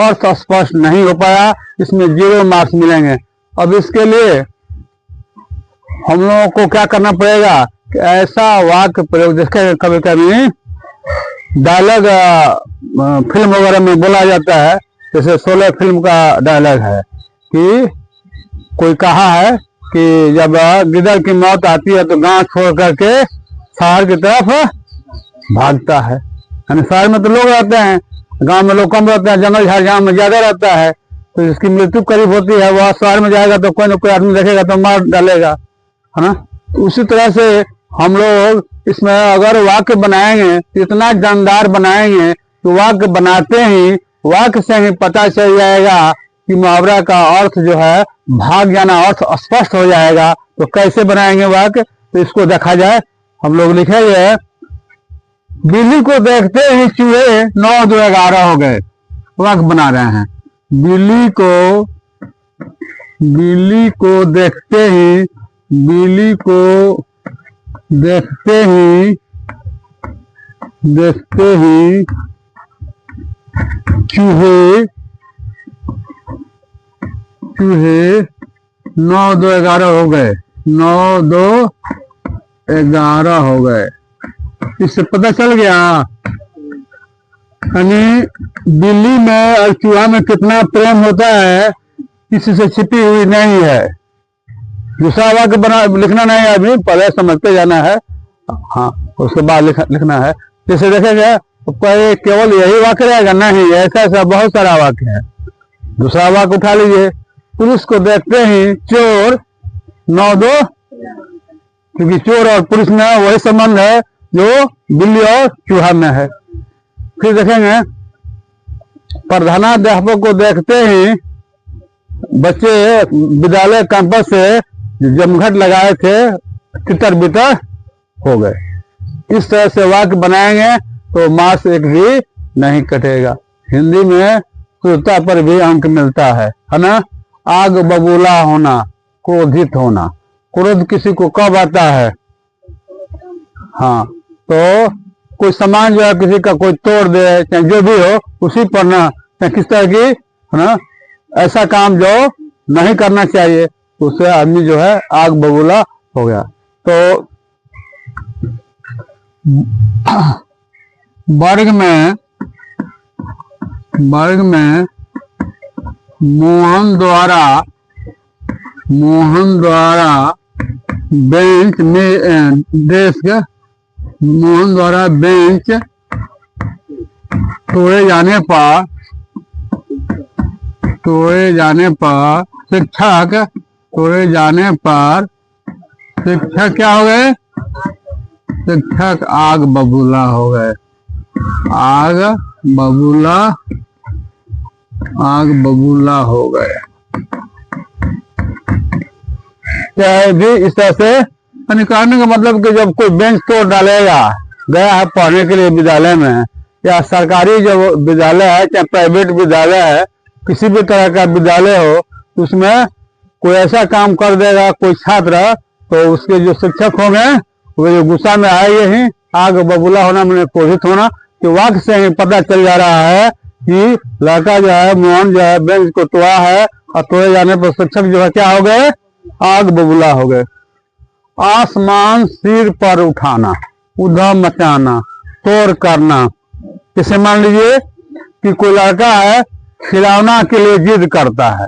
अर्थ स्पष्ट नहीं हो पाया, इसमें 0 मार्क्स मिलेंगे। अब इसके लिए हम लोगों को क्या करना पड़ेगा कि ऐसा वाक्य प्रयोग, जैसे कभी कभी डायलॉग फिल्म वगैरह में बोला जाता है, जैसे 16 फिल्म का डायलॉग है कि कोई कहा है कि जब गिदड़ की मौत आती है तो गांव छोड़ करके शहर की तरफ भागता है। यानी शहर में तो लोग रहते हैं, गांव में लोग कम रहते हैं, जंगल झाड़ में ज्यादा रहता है, तो जिसकी मृत्यु करीब होती है वह शहर में जाएगा तो कोई ना कोई आदमी देखेगा तो मार डालेगा, है ना। तो उसी तरह से हम लोग इसमें अगर वाक्य बनाएंगे, इतना जानदार बनाएंगे तो वाक्य बनाते ही वाक्य से ही पता चल जाएगा कि मुहावरा का अर्थ जो है भाग जाना, अर्थ स्पष्ट हो जाएगा। तो कैसे बनाएंगे वाक्य, तो इसको देखा जाए। हम लोग लिखेंगे, बिल्ली को देखते ही चूहे 9 2 11 हो गए। वाक्य बना रहे हैं, बिल्ली को देखते ही, बिल्ली को देखते ही चूहे 9 2 11 हो गए, 9 2 11 हो गए। इससे पता चल गया यानी बिल्ली में और चूहा में कितना प्रेम होता है, किसी से छिपी हुई नहीं है। दूसरा वाक्य बना लिखना नहीं है, अभी पहले समझते जाना है, हाँ उसके बाद लिखना है। जैसे देखेंगे तो केवल यही वाक्य रहेगा, नहीं ऐसा ऐसा बहुत सारा वाक्य है। दूसरा वाक्य उठा लीजिए, पुरुष को देखते ही चोर 9 2, क्योंकि चोर और पुरुष में वही संबंध है जो बिल्ली और चूहा में है। फिर देखेंगे, प्रधानाध्यापक को देखते ही बच्चे विद्यालय कैंपस से जमघट लगाए थे तितर बितर हो गए। इस तरह से वाक्य बनाएंगे तो मार्क्स एक भी नहीं कटेगा। हिंदी में शुद्धता पर भी अंक मिलता है ना। आग बबूला होना, क्रोधित होना, क्रोध किसी को कब आता है, हाँ तो कोई सामान जो है किसी का कोई तोड़ दे, चाहे जो भी हो उसी पर ना, चाहे किस तरह की है ना, ऐसा काम जो नहीं करना चाहिए, उससे आदमी जो है आग बबूला हो गया। तो वर्ग में मोहन द्वारा बेंच में डेस्क, मोहन द्वारा बेंच तोड़े जाने पर शिक्षक क्या हो गए, शिक्षक आग बबूला हो गए, आग बबूला हो गए। चाहे भी इस तरह से कहने का मतलब कि जब कोई बेंच तोड़ डालेगा, गया है पढ़ने के लिए विद्यालय में, या सरकारी जो विद्यालय है चाहे प्राइवेट विद्यालय है, किसी भी तरह का विद्यालय हो, उसमें कोई ऐसा काम कर देगा कोई छात्र, तो उसके जो शिक्षक होंगे वो जो गुस्सा में आएंगे ही, आग बबूला होना मैंने क्रोधित होना। कि वाक्य से ही पता चल जा रहा है कि लड़का जो है मोहन जो है बेंच को तोड़ा है, और तोड़े जाने पर शिक्षक जो है क्या हो गए, आग बबूला हो गए। आसमान सिर पर उठाना, उधम मचाना, तोड़ करना। जैसे मान लीजिए कि कोई लड़का है खिलौना के लिए जिद करता है,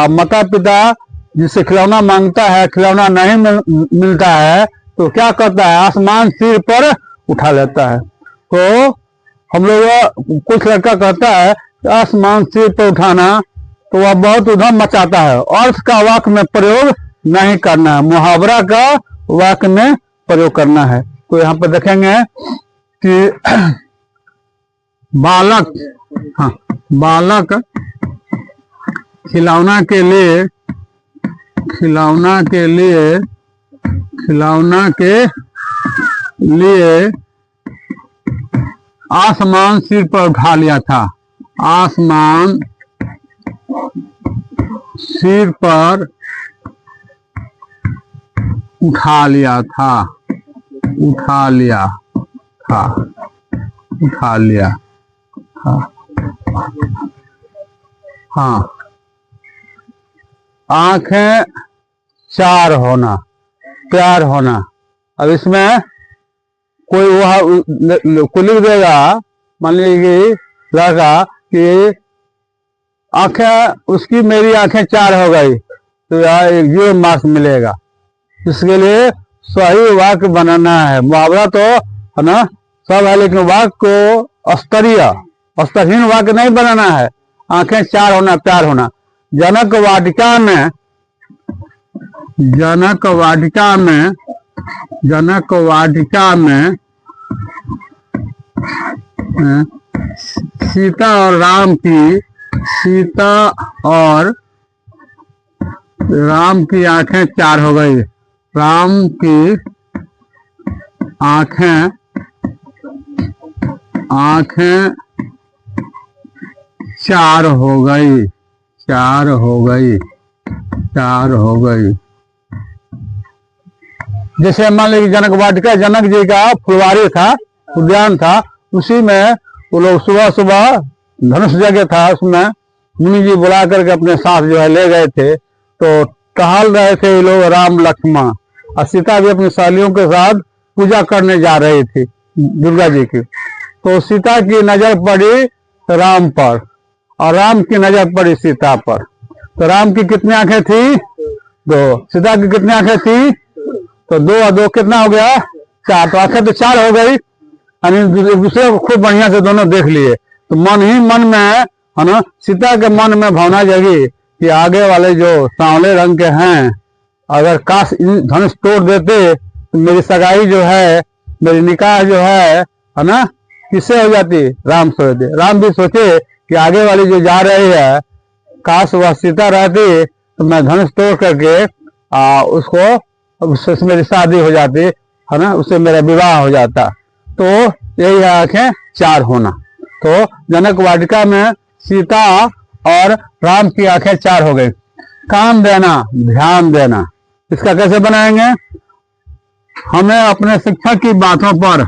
माता पिता जिससे खिलौना मांगता है, खिलौना नहीं मिलता है, तो क्या करता है, आसमान सिर पर उठा लेता है। तो हम लोग कुछ लड़का कहता है आसमान सिर पर उठाना, तो वह बहुत उधम मचाता है। अर्थ का वाक्य में प्रयोग नहीं करना है, मुहावरा का वाक्य में प्रयोग करना है। तो यहाँ पर देखेंगे कि बालक खिलौना के लिए आसमान सिर पर उठा लिया था, आसमान सिर पर उठा लिया था। हाँ, आंखें चार होना, प्यार होना। अब इसमें कोई वह को लिख देगा, मान लीजिए लड़का कि आंखें उसकी मेरी आंखें चार हो गई, तो यहाँ 0 मार्क्स मिलेगा। इसके लिए सही वाक्य बनाना है। मुहावरा तो है ना सब है, लेकिन वाक्य को स्तरहीन वाक्य नहीं बनाना है। आंखें चार होना, प्यार होना। जनक वाटिका में सीता और राम की आंखें चार हो गई। राम की आंखें चार हो गई। जैसे मान लीजिए जनक वाटिका, जनक जी का फुलवारी था, उद्यान था, उसी में वो लोग सुबह सुबह धनुष जगह था, उसमें मुनि जी बुला करके अपने साथ जो है ले गए थे। तो टहल रहे थे ये लोग राम लक्ष्मण, और सीता भी अपनी सहेलियों के साथ पूजा करने जा रही थी दुर्गा जी की। तो सीता की नजर पड़ी राम पर और राम की नजर पड़ी सीता पर। तो राम की कितनी आंखें थी? 2। सीता की कितनी आंखें थी? तो 2 और 2 कितना हो गया? 4। तो आंखें तो 4 हो गई, एक दूसरे को खूब बढ़िया से दोनों देख लिए। तो मन ही मन में है ना, सीता के मन में भावना जगी कि आगे वाले जो सांवले रंग के हैं, अगर काश धनुष तोड़ देते तो मेरी सगाई जो है, मेरी निकाह जो है ना, किससे हो जाती? राम से होती। राम भी सोचे कि आगे वाली जो जा रही है, काश वह सीता रहती तो मैं धनुष तोड़ करके उससे मेरी शादी हो जाती है ना, उससे मेरा विवाह हो जाता। तो यही है आंखें चार होना। तो जनक वाटिका में सीता और राम की आंखें चार हो गई। कान देना, ध्यान देना, इसका कैसे बनाएंगे? हमें अपने शिक्षक की बातों पर,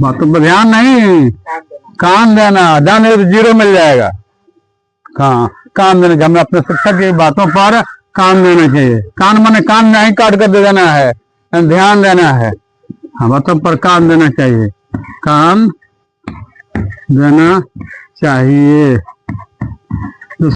बातों पर ध्यान नहीं, कान देना। जाने तो 0 मिल जाएगा। हाँ, कान देना, हमें अपने शिक्षक की बातों पर कान देना चाहिए। कान माने कान नहीं काट कर दे देना है, ध्यान देना है। हाँ, बातों पर कान देना चाहिए, कान देना चाहिए।